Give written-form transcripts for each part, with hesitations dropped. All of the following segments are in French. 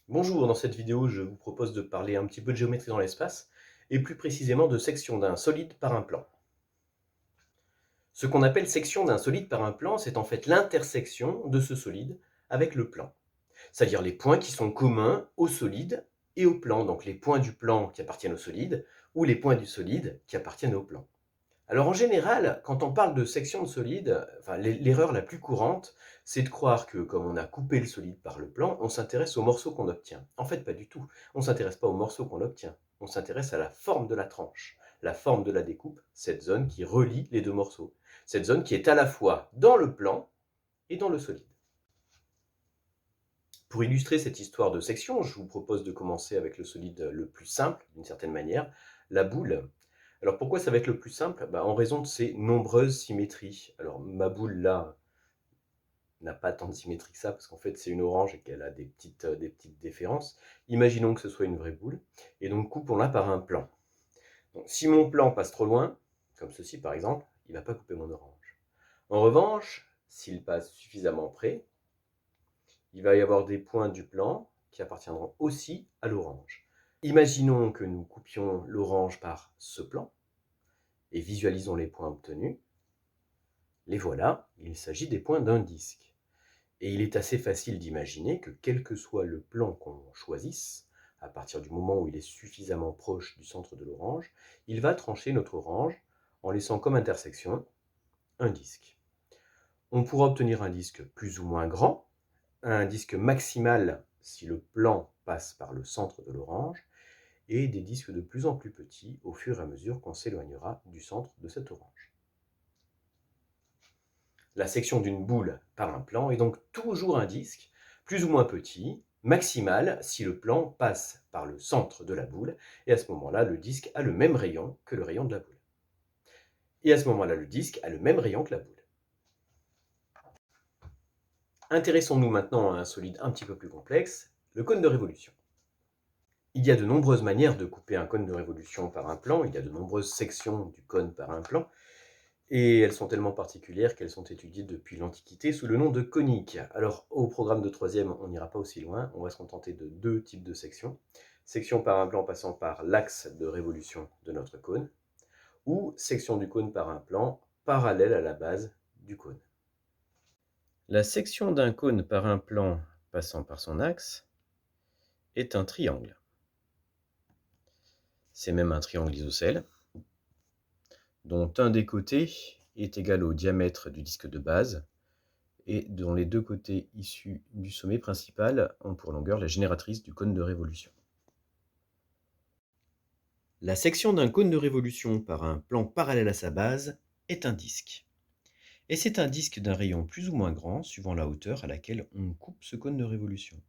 Bonjour, dans cette vidéo, je vous propose de parler un petit peu de géométrie dans l'espace, et plus précisément de section d'un solide par un plan. Ce qu'on appelle section d'un solide par un plan, c'est en fait l'intersection de ce solide avec le plan. C'est-à-dire les points qui sont communs au solide et au plan, donc les points du plan qui appartiennent au solide, ou les points du solide qui appartiennent au plan. Alors en général, quand on parle de section de solide, enfin, l'erreur la plus courante, c'est de croire que comme on a coupé le solide par le plan, on s'intéresse au morceau qu'on obtient. En fait, pas du tout. On ne s'intéresse pas au morceau qu'on obtient. On s'intéresse à la forme de la tranche, la forme de la découpe, cette zone qui relie les deux morceaux. Cette zone qui est à la fois dans le plan et dans le solide. Pour illustrer cette histoire de section, je vous propose de commencer avec le solide le plus simple, d'une certaine manière, la boule. Alors pourquoi ça va être le plus simple? En raison de ses nombreuses symétries. Alors ma boule là n'a pas tant de symétrie que ça, parce qu'en fait c'est une orange et qu'elle a des petites différences. Imaginons que ce soit une vraie boule, et donc coupons-la par un plan. Donc, si mon plan passe trop loin, comme ceci par exemple, il ne va pas couper mon orange. En revanche, s'il passe suffisamment près, il va y avoir des points du plan qui appartiendront aussi à l'orange. Imaginons que nous coupions l'orange par ce plan, et visualisons les points obtenus. Les voilà, il s'agit des points d'un disque. Et il est assez facile d'imaginer que quel que soit le plan qu'on choisisse, à partir du moment où il est suffisamment proche du centre de l'orange, il va trancher notre orange en laissant comme intersection un disque. On pourra obtenir un disque plus ou moins grand, un disque maximal si le plan passe par le centre de l'orange, et des disques de plus en plus petits au fur et à mesure qu'on s'éloignera du centre de cette orange. La section d'une boule par un plan est donc toujours un disque, plus ou moins petit, maximal si le plan passe par le centre de la boule, et à ce moment-là, le disque a le même rayon que le rayon de la boule. Et à ce moment-là, le disque a le même rayon que la boule. Intéressons-nous maintenant à un solide un petit peu plus complexe, le cône de révolution. Il y a de nombreuses manières de couper un cône de révolution par un plan, il y a de nombreuses sections du cône par un plan, et elles sont tellement particulières qu'elles sont étudiées depuis l'Antiquité sous le nom de coniques. Alors, au programme de troisième, on n'ira pas aussi loin, on va se contenter de deux types de sections. Section par un plan passant par l'axe de révolution de notre cône, ou section du cône par un plan parallèle à la base du cône. La section d'un cône par un plan passant par son axe est un triangle. C'est même un triangle isocèle, dont un des côtés est égal au diamètre du disque de base, et dont les deux côtés issus du sommet principal ont pour longueur la génératrice du cône de révolution. La section d'un cône de révolution par un plan parallèle à sa base est un disque. Et c'est un disque d'un rayon plus ou moins grand, suivant la hauteur à laquelle on coupe ce cône de révolution.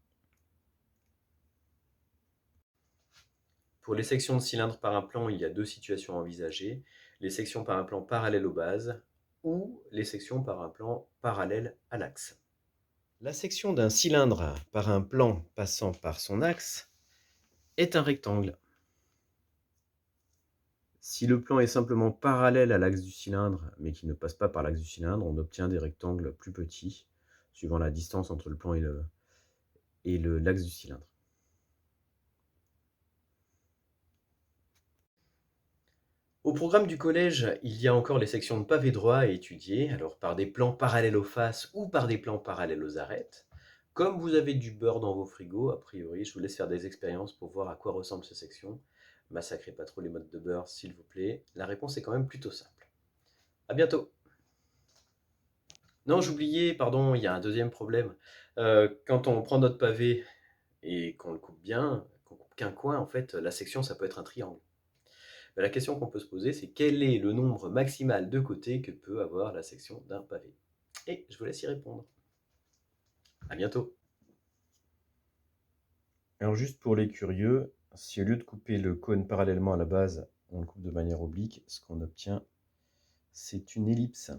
Pour les sections de cylindres par un plan, il y a deux situations envisagées. Les sections par un plan parallèle aux bases ou les sections par un plan parallèle à l'axe. La section d'un cylindre par un plan passant par son axe est un rectangle. Si le plan est simplement parallèle à l'axe du cylindre, mais qui ne passe pas par l'axe du cylindre, on obtient des rectangles plus petits, suivant la distance entre le plan et l'axe du cylindre. Au programme du collège, il y a encore les sections de pavé droit à étudier, alors par des plans parallèles aux faces ou par des plans parallèles aux arêtes. Comme vous avez du beurre dans vos frigos, a priori, je vous laisse faire des expériences pour voir à quoi ressemblent ces sections. Massacrez pas trop les mottes de beurre, s'il vous plaît. La réponse est quand même plutôt simple. À bientôt! Non, j'oubliais, pardon, il y a un deuxième problème. Quand on prend notre pavé et qu'on le coupe bien, qu'on coupe qu'un coin, en fait, la section, ça peut être un triangle. La question qu'on peut se poser, c'est quel est le nombre maximal de côtés que peut avoir la section d'un pavé? Et je vous laisse y répondre. À bientôt! Alors juste pour les curieux, si au lieu de couper le cône parallèlement à la base, on le coupe de manière oblique, ce qu'on obtient, c'est une ellipse.